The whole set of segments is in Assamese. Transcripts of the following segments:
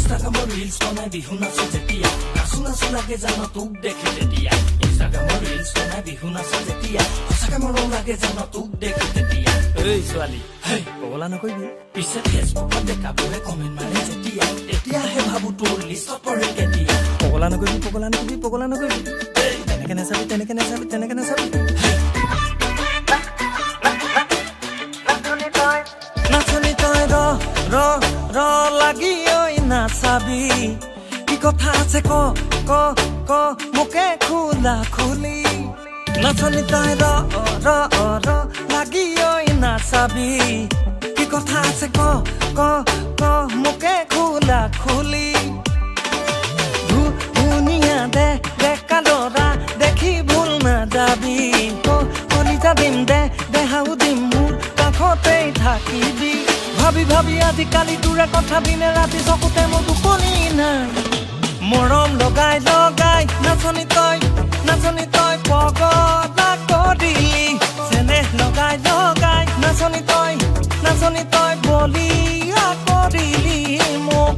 ইনষ্টাগ্ৰামৰ ৰিলছ বনাই বিহু নাচো যেতিয়া নাচো নাচো লাগে জানো তোক দেখি তেতিয়া ইনষ্টাগ্ৰামৰ ৰিলছ বনাই বিহু নাচো যেতিয়া সঁচাকে মৰম লাগে জানো তোক দেখি তেতিয়া এই ছোৱালী হেই পগলা নকৰিবি পিছে ফেচবুকত দেখাবোৰে কমেণ্ট মাৰে যেতিয়া তেতিয়াহে ভাবো তোৰ লিষ্টত পৰে কেতিয়া পগলা নকৰিবি পগলা নকৰিবি পগলা নকৰিবি তেনেকে নাচাবি তেনেকে নাচাবি তেনেকে নাচাবি নাচনি তই ৰ লাগি ঐ নাচাবি কি কথা আছে ক ক ক মোকে খোলা খুলি নাচনি তই ৰ লাগি ঐ নাচাবি কি কথা আছে ক ক ক মোকে খোলা খুলি ধুনীয়া দেখা লৰা দেখি ভুল নাযাবি কলিতা দিম দেহাও দিম মোৰ কাষতেই থাকিবি ভাবি ভাবি আজিকালি তোৰে কথা দিনে ৰাতি চকুতে মোৰ টোপনি নাই মৰম লগাই নাচনি তই পগলা কৰিলি চেনেহ লগাই নাচনি তই বলিয়া কৰিলি মোক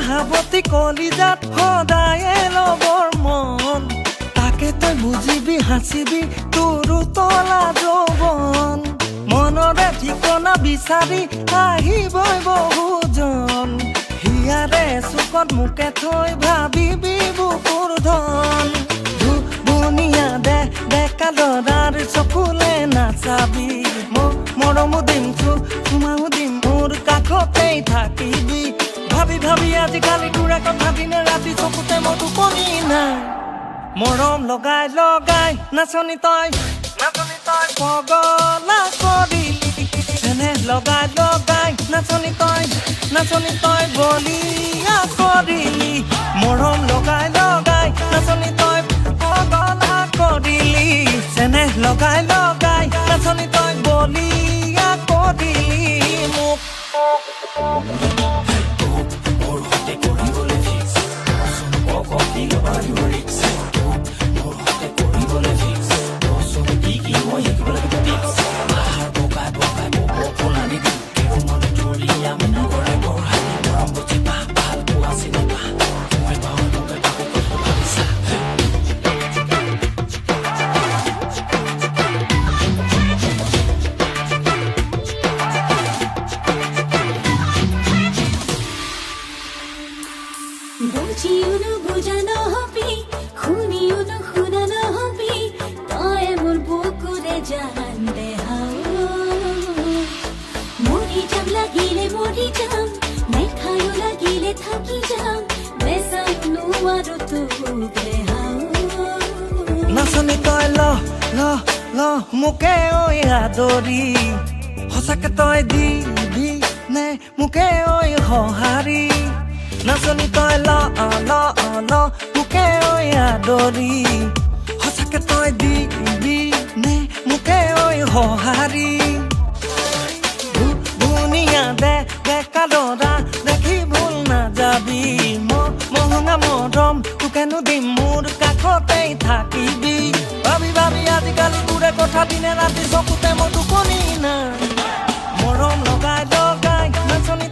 হাবতি কলিজাত সদায়ে লগৰ মন তাকে তই বুজিবি হাঁচিবি তোৰো তলা যৌৱন মনৰে ঠিকনা বিচাৰি আহিবই বহুজন হিয়াৰে চুকত মোকে থৈ ভাবিবি বুকুৰ ধন ধুনীয়া ডেকা লৰাৰ চকুলে নাচাবি মৰমো দিম চুমাও দিম মোৰ কাষতেই থাকিবি ভাবি ভাবি আজিকালি তোৰে কথা দিনে ৰাতি চকুতে মোৰ টোপনি নাই মৰম লগাই নাচনি তই পগলা কৰিলি চেনেহ লগাই নাচনি তই বলিয়া কৰিলি মৰম লগাই নাচনি তই পগলা কৰিলি চেনেহ লগাই নাচনি তই বলিয়া কৰিলি মোক নাচনি তই ল মোকে ঐ আদৰি সঁচাকে তই দিবি নে মোকে ঐ সঁহাৰি নাচনি তই ল মোকে ঐ আদৰি সঁচাকে তই দিবি নে মোকে ঐ সঁহাৰি ধুনীয়া ডেকা লৰা দেখি ভুল নাযাবি মহঙা মৰম তোকেনো দিম মোৰ কাষতেই থাকিবি ভাবি ভাবি আজিকালি তোৰে কথা দিনে ৰাতি চকুতে মোৰ টোপনি নাই মৰম লগাই নাচনি